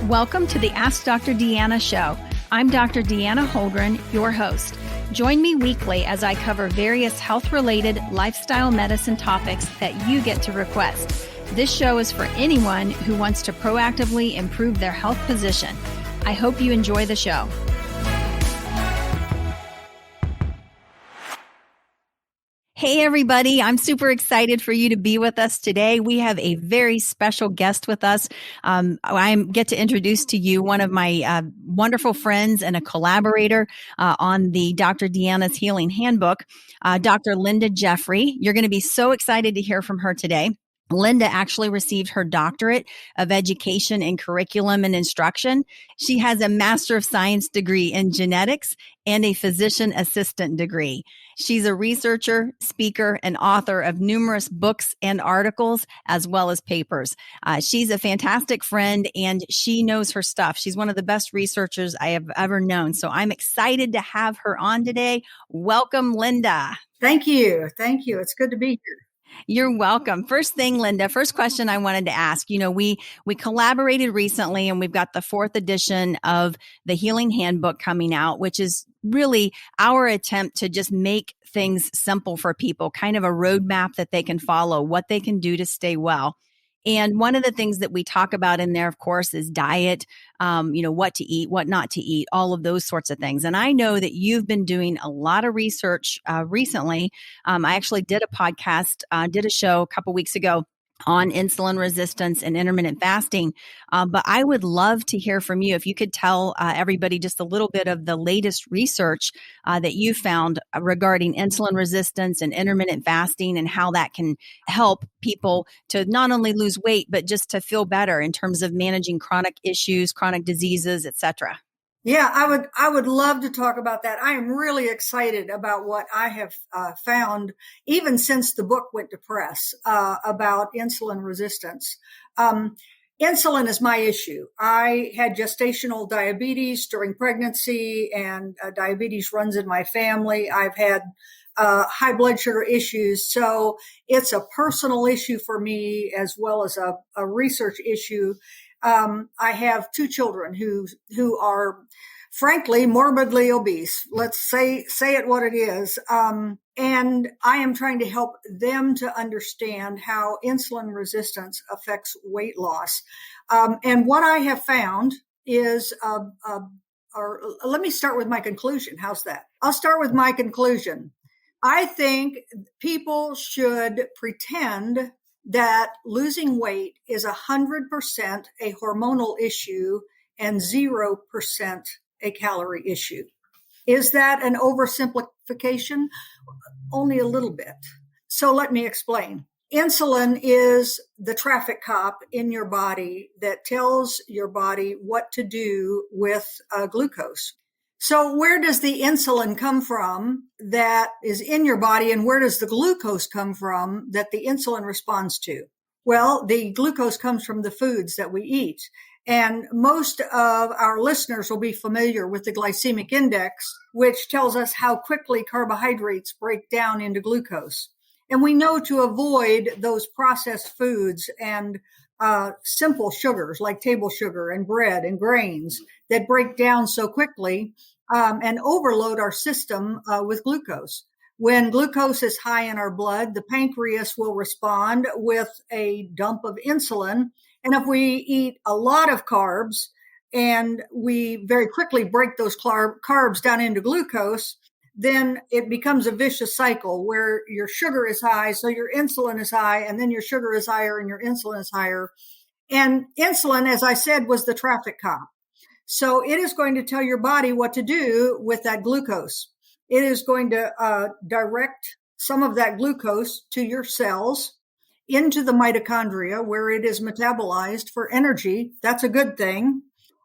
Welcome to the Ask Dr. Deanna show. I'm Dr. Deanna Holgren, your host. Join me weekly as I cover various health-related lifestyle medicine topics that you get to request. This show is for anyone who wants to proactively improve their health position. I hope you enjoy the show. Hey, everybody. I'm super excited for you to be with us today. We have a very special guest with us. I get to introduce to you one of my wonderful friends and a collaborator on the Dr. Deanna's Healing Handbook, Dr. Linda Jeffrey. You're going to be so excited to hear from her today. Linda actually received her doctorate of education in curriculum and instruction. She has a Master of Science degree in genetics and a physician assistant degree. She's a researcher, speaker, and author of numerous books and articles, as well as papers. She's a fantastic friend, and she knows her stuff. She's one of the best researchers I have ever known. So I'm excited to have her on today. Welcome, Linda. Thank you. Thank you. It's good to be here. You're welcome. First thing, Linda, first question I wanted to ask, we collaborated recently and we've got the 4th edition of the Healing Handbook coming out, which is really our attempt to just make things simple for people, kind of a roadmap that they can follow, what they can do to stay well. And one of the things that we talk about in there, of course, is diet, what to eat, what not to eat, all of those sorts of things. And I know that you've been doing a lot of research recently. I actually did a podcast, did a show a couple weeks ago on insulin resistance and intermittent fasting. But I would love to hear from you. If you could tell everybody just a little bit of the latest research that you found regarding insulin resistance and intermittent fasting and how that can help people to not only lose weight, but just to feel better in terms of managing chronic issues, chronic diseases, et cetera. Yeah, I would love to talk about that. I am really excited about what I have found, even since the book went to press, about insulin resistance. Insulin is my issue. I had gestational diabetes during pregnancy, and diabetes runs in my family. I've had high blood sugar issues. So it's a personal issue for me as well as a research issue. I have 2 children who are frankly morbidly obese. Let's say it what it is. And I am trying to help them to understand how insulin resistance affects weight loss. And what I have found is, or let me start with my conclusion. How's that? I'll start with my conclusion. I think people should pretend that losing weight is 100% a hormonal issue and 0% a calorie issue. Is that an oversimplification? Only a little bit. So let me explain. Insulin is the traffic cop in your body that tells your body what to do with glucose. So where does the insulin come from that is in your body, and where does the glucose come from that the insulin responds to? Well, the glucose comes from the foods that we eat. And most of our listeners will be familiar with the glycemic index, which tells us how quickly carbohydrates break down into glucose. And we know to avoid those processed foods and simple sugars like table sugar and bread and grains that break down so quickly and overload our system with glucose. When glucose is high in our blood, the pancreas will respond with a dump of insulin. And if we eat a lot of carbs and we very quickly break those carbs down into glucose, then it becomes a vicious cycle where your sugar is high, so your insulin is high, and then your sugar is higher and your insulin is higher. And insulin, as I said, was the traffic cop. So it is going to tell your body what to do with that glucose. It is going to direct some of that glucose to your cells into the mitochondria where it is metabolized for energy. That's a good thing.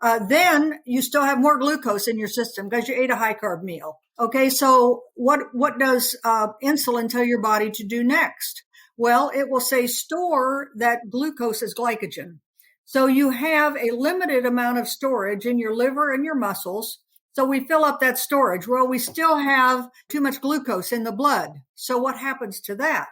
Then you still have more glucose in your system because you ate a high carb meal. Okay, so what does insulin tell your body to do next? Well, it will say store that glucose as glycogen. So you have a limited amount of storage in your liver and your muscles. So we fill up that storage. Well, we still have too much glucose in the blood. So what happens to that?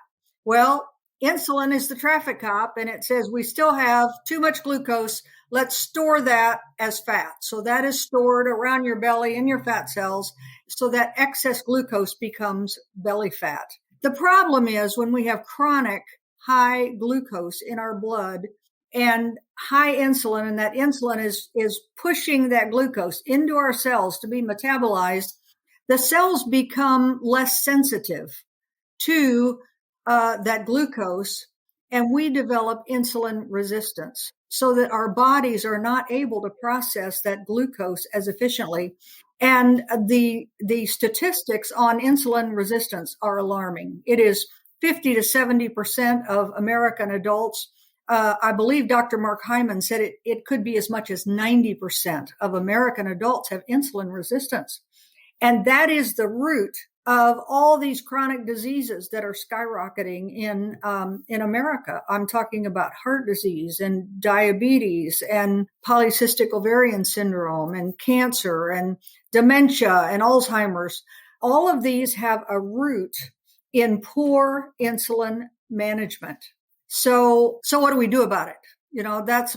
Well, insulin is the traffic cop, and it says we still have too much glucose. Let's store that as fat. So that is stored around your belly in your fat cells, so that excess glucose becomes belly fat. The problem is when we have chronic high glucose in our blood and high insulin, and that insulin is pushing that glucose into our cells to be metabolized, the cells become less sensitive to that glucose, and we develop insulin resistance, so that our bodies are not able to process that glucose as efficiently. And the statistics on insulin resistance are alarming. It is 50 to 70% of American adults. I believe Dr. Mark Hyman said it could be as much as 90% of American adults have insulin resistance. And that is the root of all these chronic diseases that are skyrocketing in America. I'm talking about heart disease and diabetes and polycystic ovarian syndrome and cancer and dementia and Alzheimer's. All of these have a root in poor insulin management. So what do we do about it? You know, that's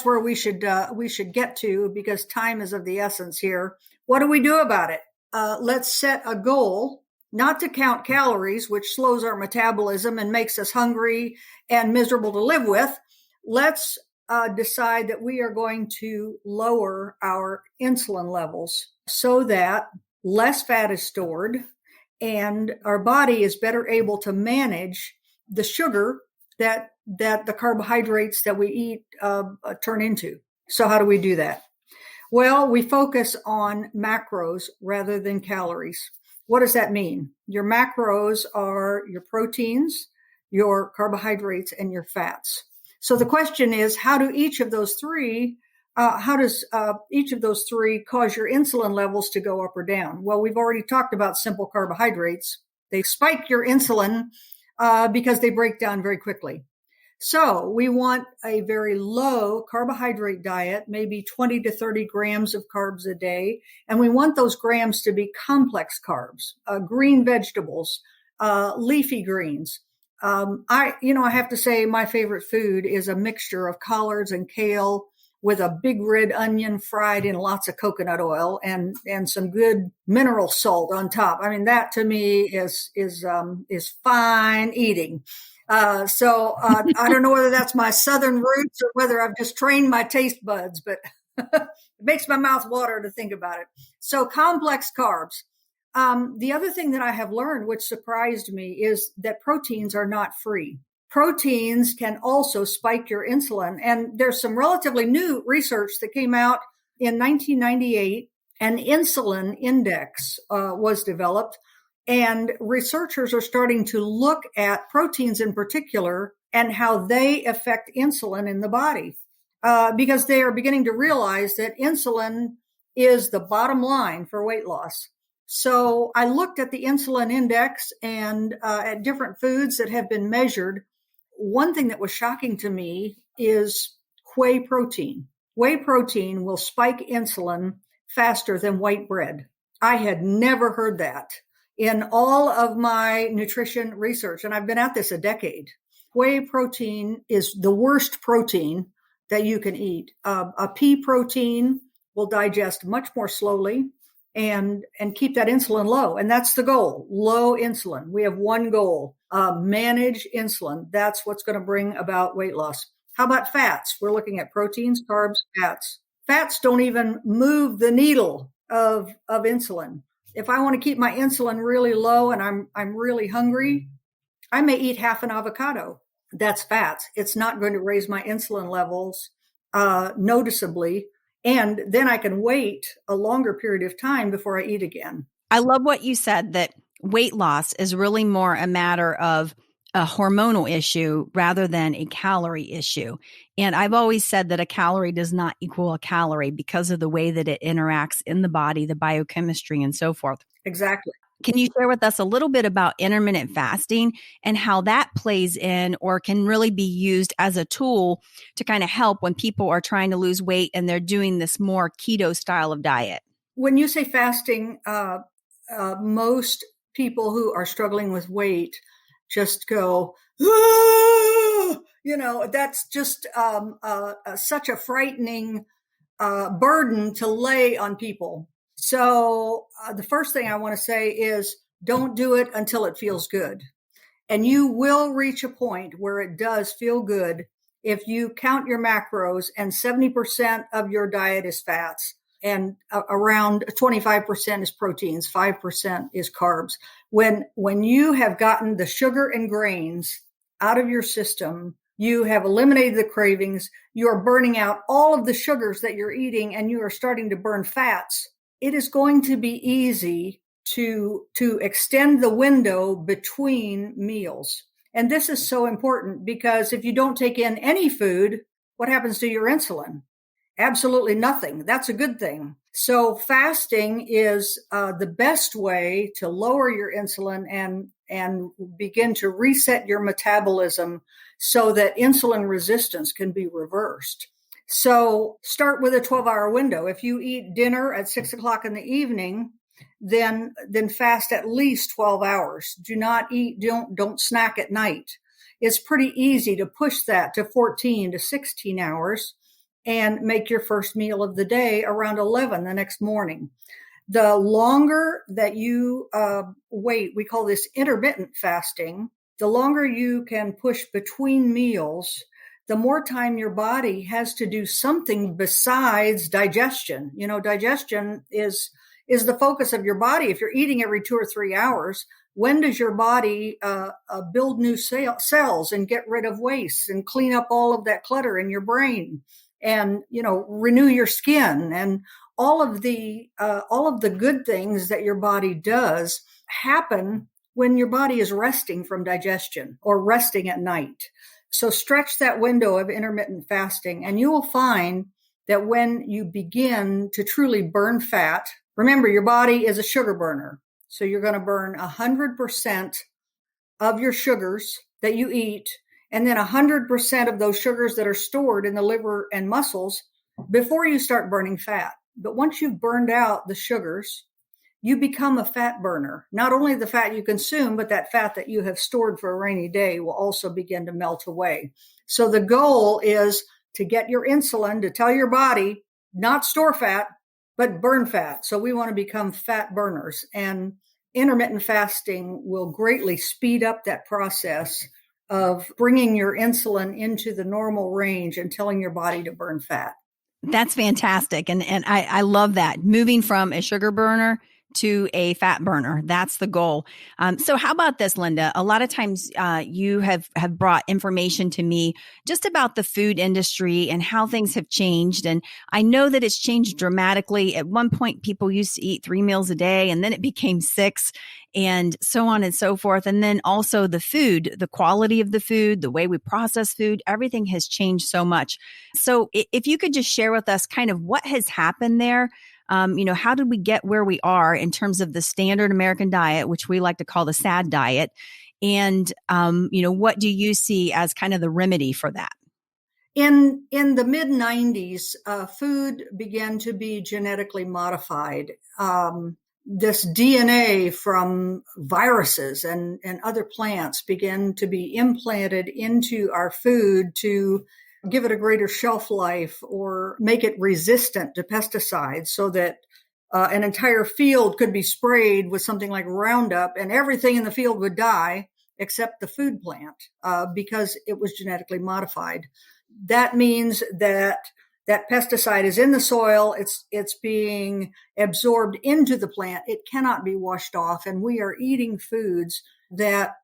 where we should get to, because time is of the essence here. What do we do about it? Let's set a goal not to count calories, which slows our metabolism and makes us hungry and miserable to live with. Let's decide that we are going to lower our insulin levels so that less fat is stored and our body is better able to manage the sugar that the carbohydrates that we eat turn into. So how do we do that? Well, we focus on macros rather than calories. What does that mean? Your macros are your proteins, your carbohydrates, and your fats. So the question is, how does each of those three cause your insulin levels to go up or down? Well, we've already talked about simple carbohydrates. They spike your insulin because they break down very quickly. So we want a very low carbohydrate diet, maybe 20 to 30 grams of carbs a day. And we want those grams to be complex carbs, green vegetables, leafy greens. I have to say my favorite food is a mixture of collards and kale with a big red onion fried in lots of coconut oil and some good mineral salt on top. I mean, that to me is fine eating. So I don't know whether that's my Southern roots or whether I've just trained my taste buds, but it makes my mouth water to think about it. So complex carbs. The other thing that I have learned, which surprised me, is that proteins are not free. Proteins can also spike your insulin. And there's some relatively new research that came out in 1998. An insulin index was developed. And researchers are starting to look at proteins in particular and how they affect insulin in the body, because they are beginning to realize that insulin is the bottom line for weight loss. So I looked at the insulin index and at different foods that have been measured. One thing that was shocking to me is whey protein. Whey protein will spike insulin faster than white bread. I had never heard that in all of my nutrition research, and I've been at this a decade. Whey protein is the worst protein that you can eat. A pea protein will digest much more slowly and keep that insulin low. And that's the goal, low insulin. We have one goal, manage insulin. That's what's going to bring about weight loss. How about fats? We're looking at proteins, carbs, fats. Fats don't even move the needle of insulin. If I want to keep my insulin really low and I'm really hungry, I may eat half an avocado. That's fats. It's not going to raise my insulin levels noticeably. And then I can wait a longer period of time before I eat again. I love what you said, that weight loss is really more a matter of a hormonal issue rather than a calorie issue. And I've always said that a calorie does not equal a calorie because of the way that it interacts in the body, the biochemistry, and so forth. Exactly. Can you share with us a little bit about intermittent fasting and how that plays in or can really be used as a tool to kind of help when people are trying to lose weight and they're doing this more keto style of diet? When you say fasting, most people who are struggling with weight just go, that's just such a frightening burden to lay on people. So the first thing I want to say is don't do it until it feels good. And you will reach a point where it does feel good if you count your macros and 70% of your diet is fats and around 25% is proteins, 5% is carbs. When you have gotten the sugar and grains out of your system, you have eliminated the cravings, you are burning out all of the sugars that you're eating, and you are starting to burn fats, it is going to be easy to extend the window between meals. And this is so important because if you don't take in any food, what happens to your insulin? Absolutely nothing. That's a good thing. So fasting is the best way to lower your insulin and begin to reset your metabolism so that insulin resistance can be reversed. So start with a 12-hour window. If you eat dinner at 6 o'clock in the evening, then fast at least 12 hours. Don't snack at night. It's pretty easy to push that to 14 to 16 hours and make your first meal of the day around 11 the next morning. The longer that you wait, we call this intermittent fasting, the longer you can push between meals, the more time your body has to do something besides digestion. Digestion is the focus of your body. If you're eating every 2 or 3 hours, when does your body build new cells and get rid of waste and clean up all of that clutter in your brain and, renew your skin and all of the good things that your body does happen when your body is resting from digestion or resting at night. So stretch that window of intermittent fasting, and you will find that when you begin to truly burn fat, remember, your body is a sugar burner. So you're going to burn 100% of your sugars that you eat, and then 100% of those sugars that are stored in the liver and muscles before you start burning fat. But once you've burned out the sugars, you become a fat burner. Not only the fat you consume, but that fat that you have stored for a rainy day will also begin to melt away. So the goal is to get your insulin to tell your body, not store fat, but burn fat. So we want to become fat burners, and intermittent fasting will greatly speed up that process of bringing your insulin into the normal range and telling your body to burn fat. That's fantastic. And I love that. Moving from a sugar burner to a fat burner. That's the goal. So how about this, Linda? A lot of times you have brought information to me just about the food industry and how things have changed. And I know that it's changed dramatically. At one point, people used to eat 3 meals a day, and then it became 6, and so on and so forth. And then also the food, the quality of the food, the way we process food, everything has changed so much. So if you could just share with us kind of what has happened there. How did we get where we are in terms of the standard American diet, which we like to call the SAD diet? And, what do you see as kind of the remedy for that? In the mid 90s, food began to be genetically modified. This DNA from viruses and other plants began to be implanted into our food to give it a greater shelf life or make it resistant to pesticides so that an entire field could be sprayed with something like Roundup and everything in the field would die except the food plant because it was genetically modified. That means that pesticide is in the soil. It's being absorbed into the plant. It cannot be washed off. And we are eating foods that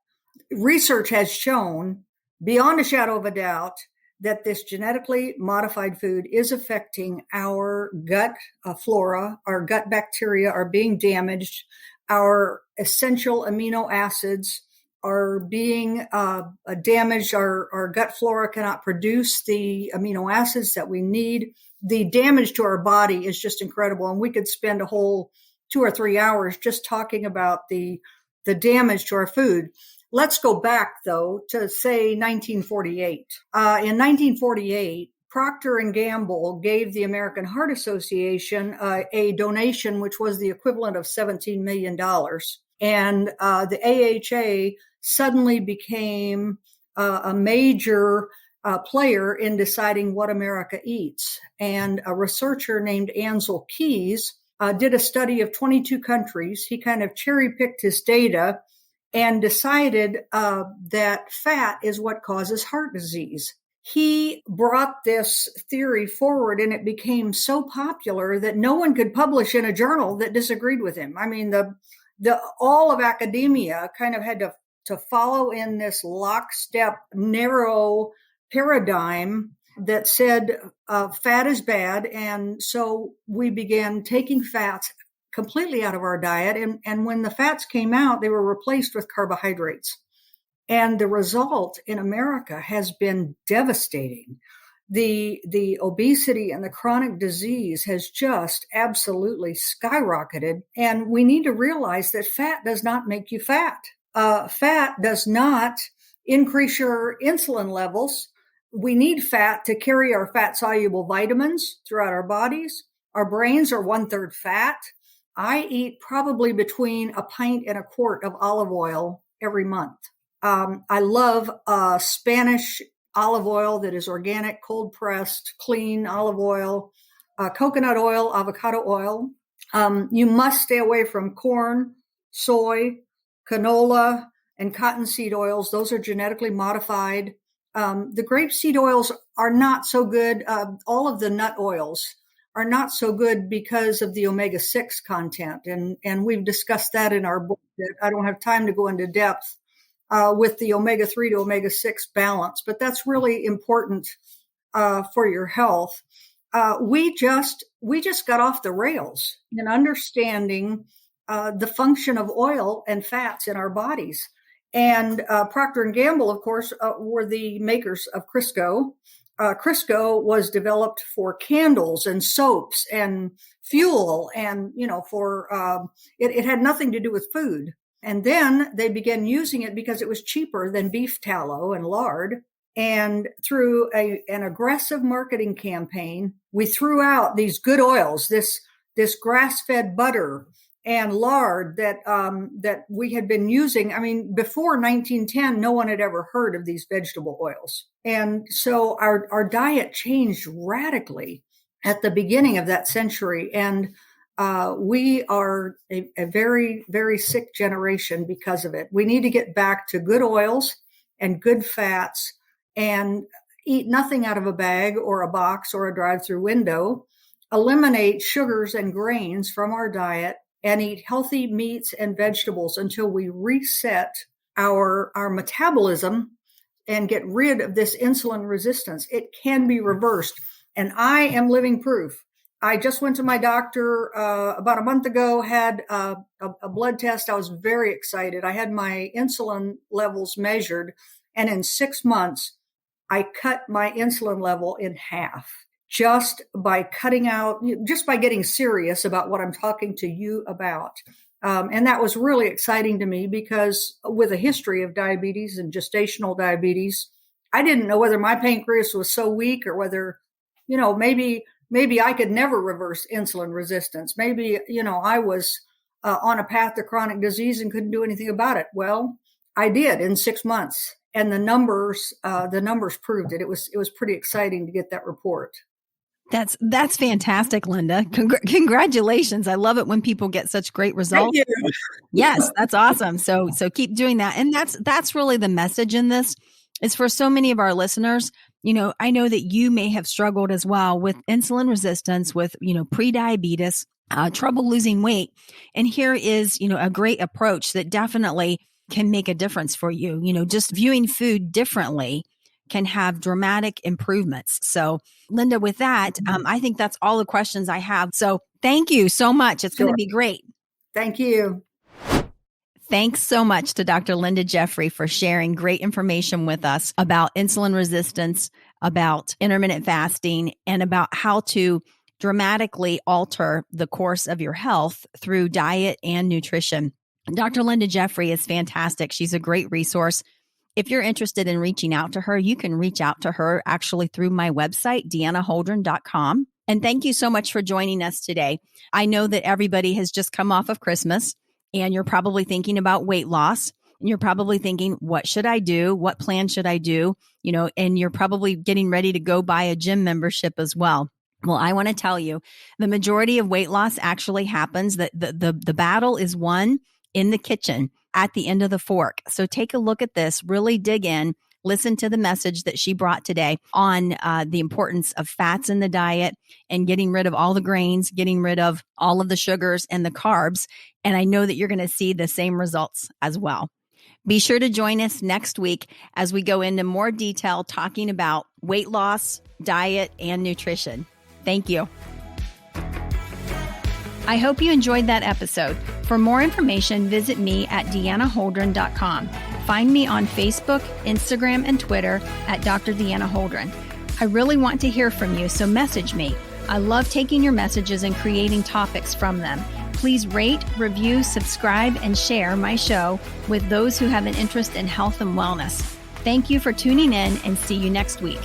research has shown beyond a shadow of a doubt that this genetically modified food is affecting our gut flora. Our gut bacteria are being damaged. Our essential amino acids are being damaged. Our gut flora cannot produce the amino acids that we need. The damage to our body is just incredible. And we could spend a whole 2 or 3 hours just talking about the damage to our food. Let's go back, though, to, say, 1948. In 1948, Procter & Gamble gave the American Heart Association a donation, which was the equivalent of $17 million. And the AHA suddenly became a major player in deciding what America eats. And a researcher named Ansel Keys did a study of 22 countries. He kind of cherry-picked his data and decided that fat is what causes heart disease. He brought this theory forward, and it became so popular that no one could publish in a journal that disagreed with him. I mean, all of academia kind of had to follow in this lockstep, narrow paradigm that said fat is bad. And so we began taking fats completely out of our diet. And when the fats came out, they were replaced with carbohydrates. And the result in America has been devastating. The obesity and the chronic disease has just absolutely skyrocketed. And we need to realize that fat does not make you fat. Fat does not increase your insulin levels. We need fat to carry our fat-soluble vitamins throughout our bodies. Our brains are 1/3 fat. I eat probably between a pint and a quart of olive oil every month. I love Spanish olive oil that is organic, cold pressed, clean olive oil, coconut oil, avocado oil. You must stay away from corn, soy, canola, and cottonseed oils. Those are genetically modified. The grapeseed oils are not so good. All of the nut oils are not so good because of the omega-6 content. And we've discussed that in our book. I don't have time to go into depth with the omega-3 to omega-6 balance, but that's really important for your health. We just got off the rails in understanding the function of oil and fats in our bodies. And Procter & Gamble, of course, were the makers of Crisco. Crisco was developed for candles and soaps and fuel, and it had nothing to do with food. And then they began using it because it was cheaper than beef tallow and lard. And through an aggressive marketing campaign, we threw out these good oils, this grass-fed butter and lard that we had been using. I mean, before 1910, no one had ever heard of these vegetable oils. And so our diet changed radically at the beginning of that century. And we are a very, very sick generation because of it. We need to get back to good oils and good fats and eat nothing out of a bag or a box or a drive-through window, eliminate sugars and grains from our diet, and eat healthy meats and vegetables until we reset our metabolism and get rid of this insulin resistance. It can be reversed. And I am living proof. I just went to my doctor about a month ago, had a blood test. I was very excited. I had my insulin levels measured, and in 6 months, I cut my insulin level in half just by getting serious about what I'm talking to you about. And that was really exciting to me because with a history of diabetes and gestational diabetes, I didn't know whether my pancreas was so weak or whether, maybe I could never reverse insulin resistance. Maybe, I was on a path to chronic disease and couldn't do anything about it. Well, I did in 6 months, and the numbers proved it. It was pretty exciting to get that report. That's fantastic, Linda. Congratulations. I love it when people get such great results. Thank you. Yes, that's awesome. So keep doing that. And that's really the message in this is for so many of our listeners. I know that you may have struggled as well with insulin resistance, with, pre-diabetes, trouble losing weight. And here is, a great approach that definitely can make a difference for you. Just viewing food differently can have dramatic improvements. So Linda, with that, I think that's all the questions I have. So thank you so much. It's going to be great. Thank you. Thanks so much to Dr. Linda Jeffrey for sharing great information with us about insulin resistance, about intermittent fasting, and about how to dramatically alter the course of your health through diet and nutrition. Dr. Linda Jeffrey is fantastic. She's a great resource. If you're interested in reaching out to her, you can reach out to her actually through my website, deannaholdren.com. And thank you so much for joining us today. I know that everybody has just come off of Christmas and you're probably thinking about weight loss. And you're probably thinking, what should I do? What plan should I do? And you're probably getting ready to go buy a gym membership as well. Well, I want to tell you, the majority of weight loss actually happens that the battle is won in the kitchen at the end of the fork. So take a look at this, really dig in, listen to the message that she brought today on the importance of fats in the diet and getting rid of all the grains, getting rid of all of the sugars and the carbs. And I know that you're going to see the same results as well. Be sure to join us next week as we go into more detail talking about weight loss, diet, and nutrition. Thank you. I hope you enjoyed that episode. For more information, visit me at deannaholdren.com. Find me on Facebook, Instagram, and Twitter at Dr. Deanna Holdren. I really want to hear from you, so message me. I love taking your messages and creating topics from them. Please rate, review, subscribe, and share my show with those who have an interest in health and wellness. Thank you for tuning in, and see you next week.